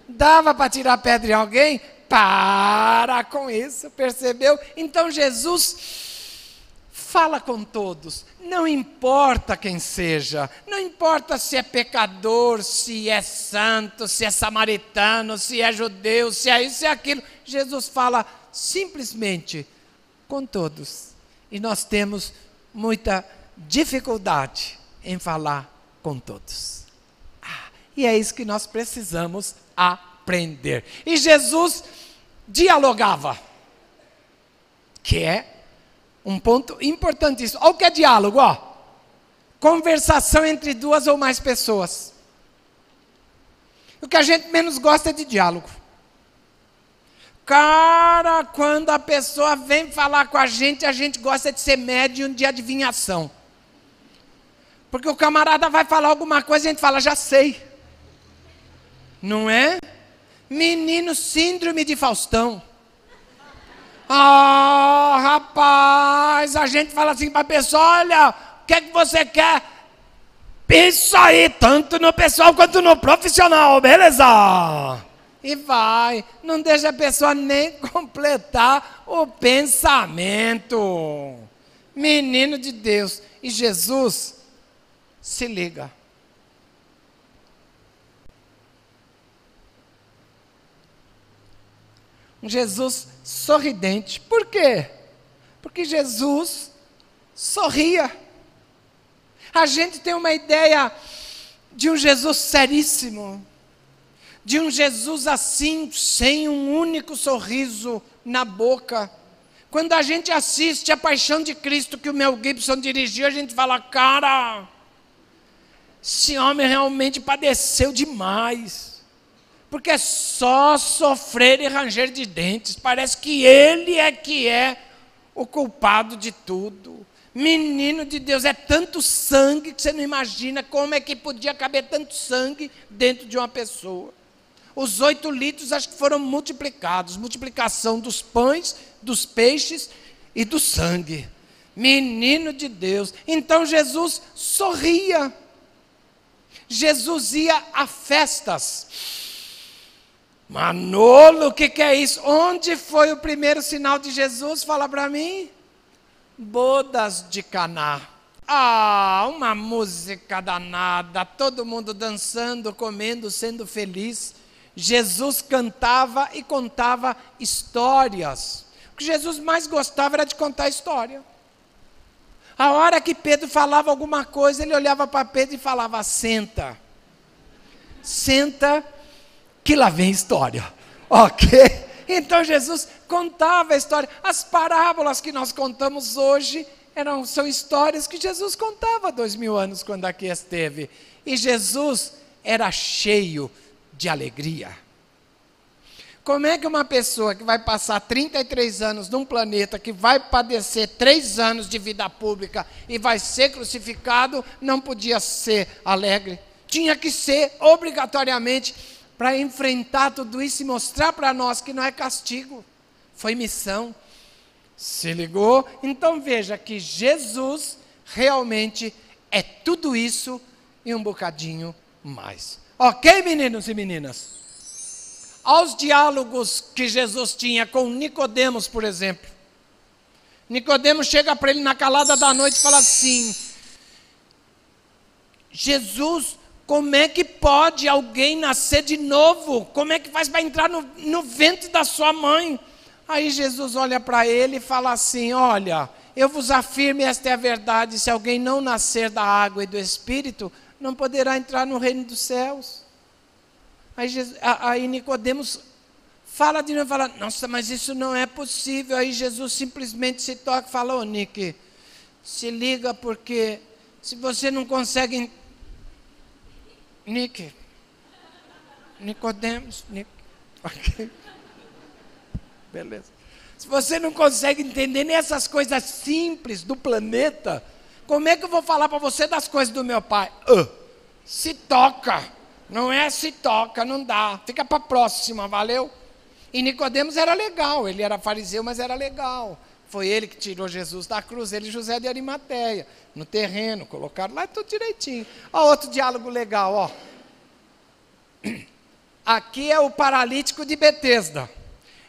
Dava para tirar pedra em alguém? Para com isso, percebeu? Então Jesus fala com todos, não importa quem seja, não importa se é pecador, se é santo, se é samaritano, se é judeu, se é isso, se é aquilo. Jesus fala simplesmente com todos. E nós temos muita dificuldade em falar com todos. E é isso que nós precisamos aprender. E Jesus dialogava, que é um ponto importantíssimo. Olha o que é diálogo, ó. Conversação entre 2 ou mais pessoas. O que a gente menos gosta é de diálogo. Cara, quando a pessoa vem falar com a gente gosta de ser médium de adivinhação. Porque o camarada vai falar alguma coisa e a gente fala: já sei. Não é? Menino, síndrome de Faustão. Ah, rapaz, a gente fala assim para a pessoa: olha, o que é que você quer? Isso aí, tanto no pessoal quanto no profissional, beleza? E vai, não deixa a pessoa nem completar o pensamento. Menino de Deus. E Jesus, se liga. Um Jesus sorridente. Por quê? Porque Jesus sorria. A gente tem uma ideia de um Jesus seríssimo, de um Jesus assim, sem um único sorriso na boca. Quando a gente assiste A Paixão de Cristo, que o Mel Gibson dirigiu, a gente fala, cara, esse homem realmente padeceu demais. Porque é só sofrer e ranger de dentes. Parece que ele é o culpado de tudo. Menino de Deus, é tanto sangue que você não imagina como é que podia caber tanto sangue dentro de uma pessoa. Os 8 litros acho que foram multiplicados. Multiplicação dos pães, dos peixes e do sangue. Menino de Deus. Então Jesus sorria. Jesus ia a festas. Manolo, o que é isso? Onde foi o primeiro sinal de Jesus? Fala para mim. Bodas de Caná. Ah, uma música danada, todo mundo dançando, comendo, sendo feliz. Jesus cantava e contava histórias. O que Jesus mais gostava era de contar história. A hora que Pedro falava alguma coisa, ele olhava para Pedro e falava, senta. Senta, que lá vem história. Ok? Então Jesus contava a história. As parábolas que nós contamos hoje são histórias que Jesus contava há 2000 anos, quando aqui esteve. E Jesus era cheio de alegria. Como é que uma pessoa que vai passar 33 anos num planeta, que vai padecer 3 anos de vida pública e vai ser crucificado, não podia ser alegre? Tinha que ser obrigatoriamente, para enfrentar tudo isso e mostrar para nós que não é castigo, foi missão. Se ligou? Então veja que Jesus realmente é tudo isso e um bocadinho mais. Ok, meninos e meninas? Aos diálogos que Jesus tinha com Nicodemos, por exemplo. Nicodemos chega para ele na calada da noite e fala assim, Jesus, como é que pode alguém nascer de novo? Como é que faz para entrar no ventre da sua mãe? Aí Jesus olha para ele e fala assim, olha, eu vos afirmo, esta é a verdade, se alguém não nascer da água e do Espírito, não poderá entrar no reino dos céus. Aí Nicodemos fala de novo, fala, nossa, mas isso não é possível. Aí Jesus simplesmente se toca e fala, ô Nick, se liga, porque se você não consegue... Nicodemos, ok, beleza. Se você não consegue entender nem essas coisas simples do planeta, como é que eu vou falar para você das coisas do meu pai? Se toca, não é se toca, não dá, fica para a próxima, valeu? E Nicodemos era legal, ele era fariseu, mas era legal. Foi ele que tirou Jesus da cruz, ele e José de Arimateia, no terreno, colocaram lá tudo direitinho. Ó, outro diálogo legal, ó. Aqui é o paralítico de Betesda.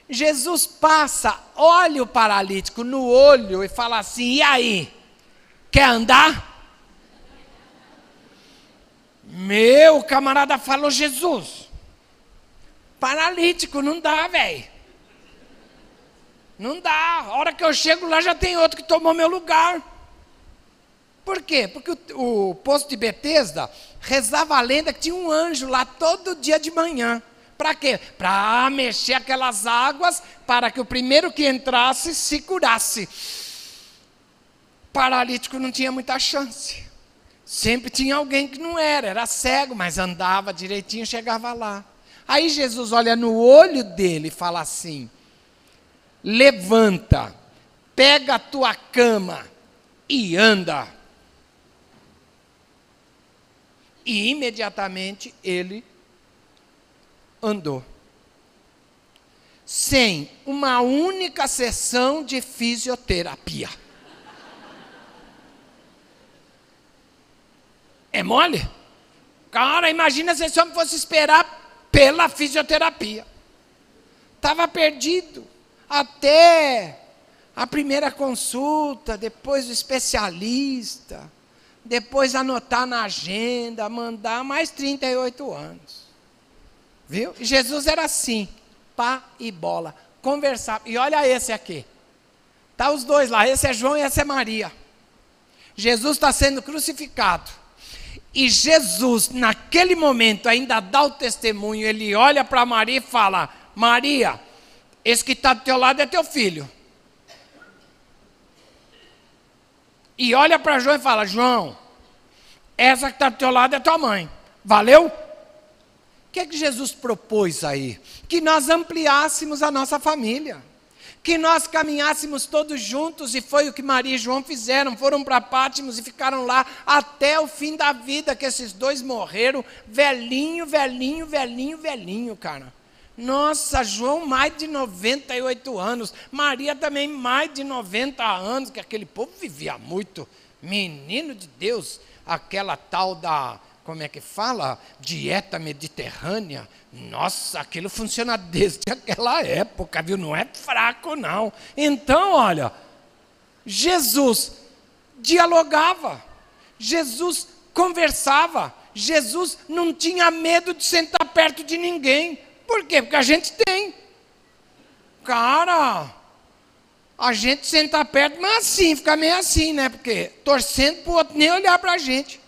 Jesus passa, olha o paralítico no olho e fala assim, e aí, quer andar? Meu camarada falou, Jesus, paralítico, não dá, velho. Não dá, a hora que eu chego lá já tem outro que tomou meu lugar. Por quê? Porque o poço de Betesda, rezava a lenda que tinha um anjo lá todo dia de manhã. Para quê? Para mexer aquelas águas, para que o primeiro que entrasse se curasse. Paralítico não tinha muita chance. Sempre tinha alguém que não era cego, mas andava direitinho, chegava lá. Aí Jesus olha no olho dele e fala assim, levanta, pega a tua cama e anda. E imediatamente ele andou. Sem uma única sessão de fisioterapia. É mole? Cara, imagina se esse homem fosse esperar pela fisioterapia. Estava perdido. Até A primeira consulta, depois o especialista, depois anotar na agenda, mandar mais 38 anos. Viu? E Jesus era assim, pá e bola, conversava. E olha esse aqui. Está os dois lá, esse é João e essa é Maria. Jesus está sendo crucificado. E Jesus, naquele momento, ainda dá o testemunho. Ele olha para Maria e fala: Maria, esse que está do teu lado é teu filho. E olha para João e fala: João, essa que está do teu lado é tua mãe. Valeu? O que é que Jesus propôs aí? Que nós ampliássemos a nossa família. Que nós caminhássemos todos juntos, e foi o que Maria e João fizeram. Foram para Pátimos e ficaram lá até o fim da vida, que esses dois morreram, velhinho, cara. Nossa, João mais de 98 anos, Maria também mais de 90 anos, que aquele povo vivia muito. Menino de Deus, aquela tal da, como é que fala? Dieta mediterrânea. Nossa, aquilo funciona desde aquela época, viu? Não é fraco, não. Então, olha, Jesus dialogava, Jesus conversava, Jesus não tinha medo de sentar perto de ninguém. Por quê? Porque a gente tem. Cara, a gente senta perto, mas assim, fica meio assim, né? Porque torcendo para o outro nem olhar para a gente.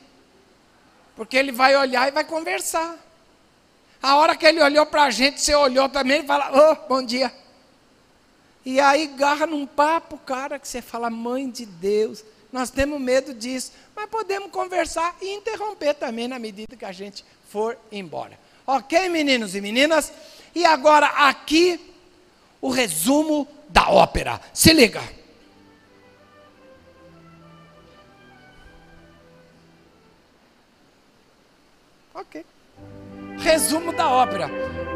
Porque ele vai olhar e vai conversar. A hora que ele olhou para a gente, você olhou também e fala: oh, bom dia. E aí garra num papo, cara, que você fala: mãe de Deus, nós temos medo disso. Mas podemos conversar e interromper também na medida que a gente for embora. Ok, meninos e meninas? E agora aqui, o resumo da ópera. Se liga. Ok. Resumo da ópera.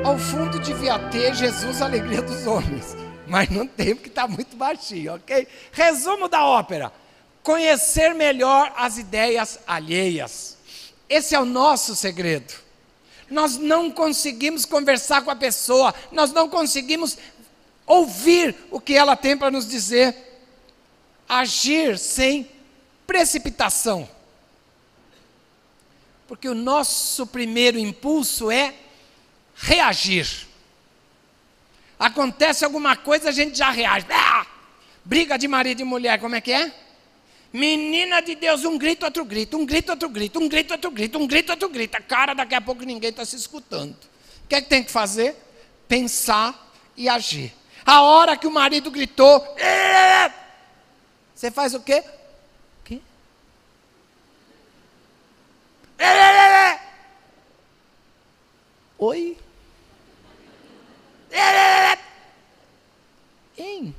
Ao fundo devia ter Jesus, a alegria dos homens. Mas não tem, porque está muito baixinho, ok? Resumo da ópera. Conhecer melhor as ideias alheias. Esse é o nosso segredo. Nós não conseguimos conversar com a pessoa, nós não conseguimos ouvir o que ela tem para nos dizer. Agir sem precipitação. Porque o nosso primeiro impulso é reagir. Acontece alguma coisa, a gente já reage. Ah! Briga de marido e mulher, como é que é? Menina de Deus, um grito, outro grito, um grito, outro grito, um grito, outro grito, um grito, outro grito. Cara, daqui a pouco ninguém está se escutando. O que é que tem que fazer? Pensar e agir. A hora que o marido gritou, você faz o quê? O quê? Oi? Hein?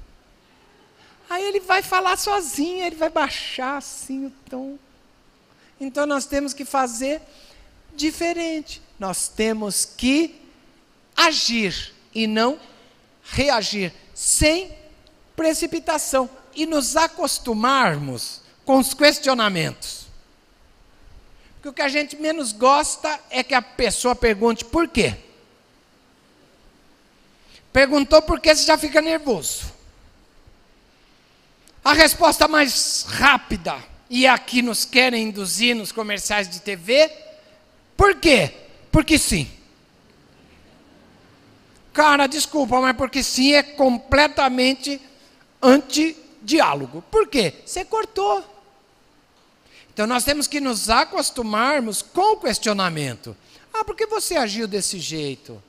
Aí ele vai falar sozinho, ele vai baixar assim o tom. Então nós temos que fazer diferente. Nós temos que agir e não reagir, sem precipitação. E nos acostumarmos com os questionamentos. Porque o que a gente menos gosta é que a pessoa pergunte por quê. Perguntou por quê, você já fica nervoso. A resposta mais rápida, e aqui nos querem induzir nos comerciais de TV, por quê? Porque sim. Cara, desculpa, mas porque sim é completamente anti-diálogo. Por quê? Você cortou. Então nós temos que nos acostumarmos com o questionamento. Ah, por que você agiu desse jeito?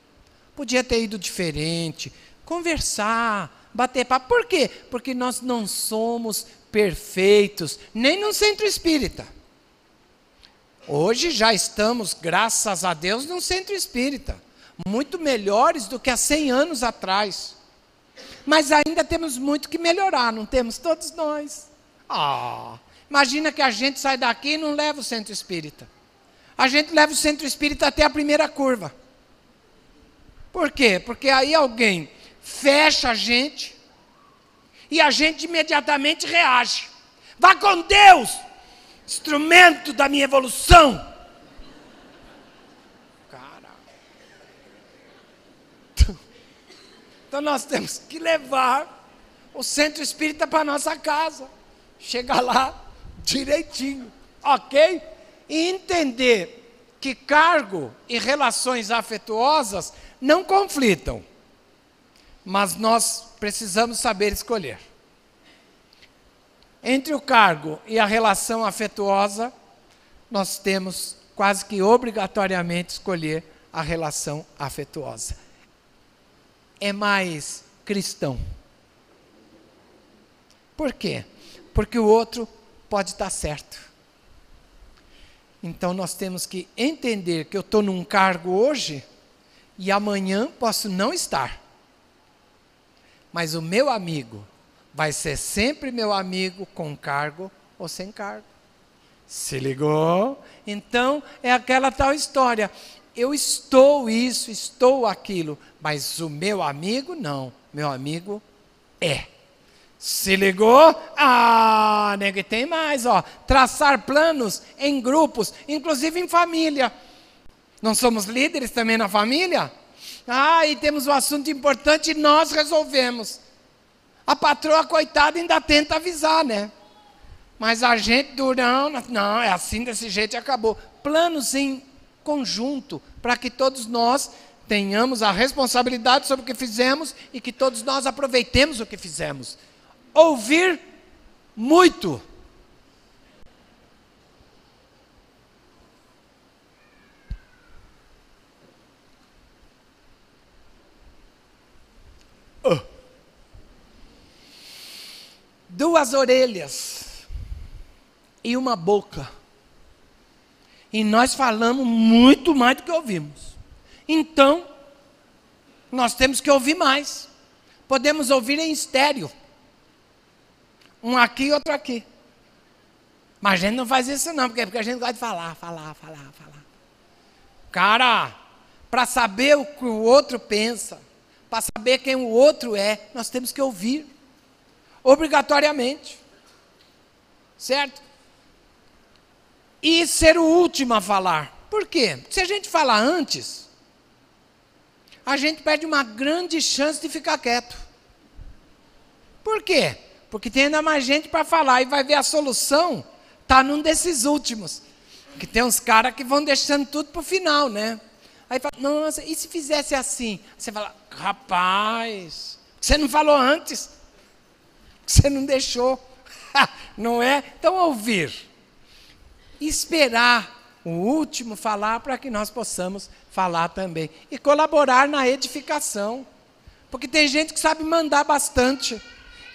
Podia ter ido diferente. Conversar, bater papo. Por quê? Porque nós não somos perfeitos, nem no centro espírita. Hoje já estamos, graças a Deus, num centro espírita. Muito melhores do que há 100 anos atrás. Mas ainda temos muito que melhorar, não temos todos nós? Imagina que a gente sai daqui e não leva o centro espírita. A gente leva o centro espírita até a primeira curva. Por quê? Porque aí alguém fecha a gente e a gente imediatamente reage. Vá com Deus, instrumento da minha evolução. Cara. Então nós temos que levar o centro espírita para nossa casa. Chega lá direitinho, ok? E entender que cargo e relações afetuosas não conflitam, mas nós precisamos saber escolher. Entre o cargo e a relação afetuosa, nós temos quase que obrigatoriamente escolher a relação afetuosa. É mais cristão. Por quê? Porque o outro pode estar certo. Então nós temos que entender que eu estou num cargo hoje e amanhã posso não estar. Mas o meu amigo vai ser sempre meu amigo com cargo ou sem cargo. Se ligou? Então é aquela tal história. Eu estou isso, estou aquilo, mas o meu amigo não. Meu amigo é. Se ligou? Ah, nego, tem mais, ó. Traçar planos em grupos, inclusive em família. Não somos líderes também na família? Ah, e temos um assunto importante e nós resolvemos. A patroa, coitada, ainda tenta avisar, né? Mas a gente, durão, não, é assim, desse jeito e acabou. Planos em conjunto, para que todos nós tenhamos a responsabilidade sobre o que fizemos e que todos nós aproveitemos o que fizemos. Ouvir muito. Duas orelhas e uma boca. E nós falamos muito mais do que ouvimos. Então, nós temos que ouvir mais. Podemos ouvir em estéreo. Um aqui e outro aqui. Mas a gente não faz isso não, porque a gente gosta de falar. Cara, para saber o que o outro pensa, para saber quem o outro é, nós temos que ouvir. Obrigatoriamente. Certo? E ser o último a falar. Por quê? Se a gente falar antes, a gente perde uma grande chance de ficar quieto. Por quê? Porque tem ainda mais gente para falar e vai ver a solução, está num desses últimos. Que tem uns caras que vão deixando tudo para o final, né? Aí fala, nossa, e se fizesse assim? Você fala, rapaz, você não falou antes, você não deixou, não é? Então ouvir, esperar o último falar para que nós possamos falar também. E colaborar na edificação, porque tem gente que sabe mandar bastante,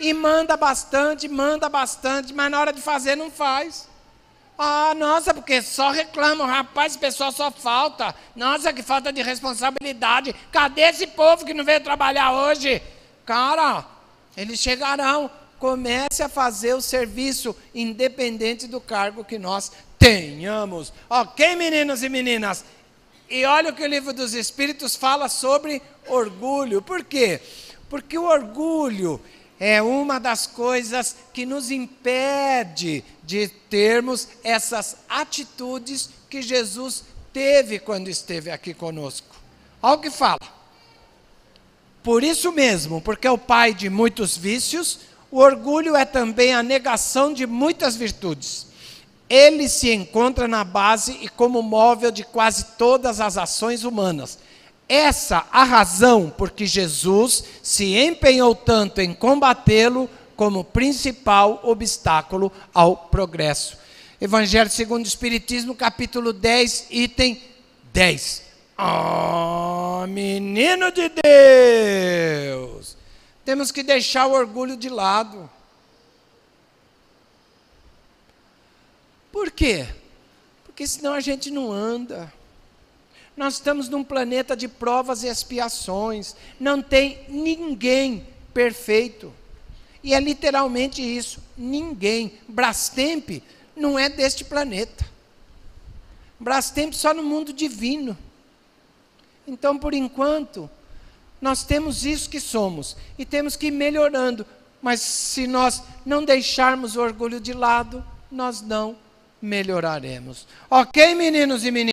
e manda bastante, mas na hora de fazer não faz. Ah, nossa, porque só reclamam, rapaz, esse pessoal só falta. Nossa, que falta de responsabilidade. Cadê esse povo que não veio trabalhar hoje? Cara, eles chegarão. Comece a fazer o serviço independente do cargo que nós tenhamos. Ok, meninos e meninas? E olha o que o Livro dos Espíritos fala sobre orgulho. Por quê? Porque o orgulho é uma das coisas que nos impede de termos essas atitudes que Jesus teve quando esteve aqui conosco. Olha o que fala. Por isso mesmo, porque é o pai de muitos vícios, o orgulho é também a negação de muitas virtudes. Ele se encontra na base e como móvel de quase todas as ações humanas. Essa a razão por que Jesus se empenhou tanto em combatê-lo como principal obstáculo ao progresso. Evangelho segundo o Espiritismo, capítulo 10, item 10. Oh, menino de Deus! Temos que deixar o orgulho de lado. Por quê? Porque senão a gente não anda. Nós estamos num planeta de provas e expiações. Não tem ninguém perfeito. E é literalmente isso. Ninguém. Brastemp não é deste planeta. Brastemp só no mundo divino. Então, por enquanto, nós temos isso que somos. E temos que ir melhorando. Mas se nós não deixarmos o orgulho de lado, nós não melhoraremos. Ok, meninos e meninas?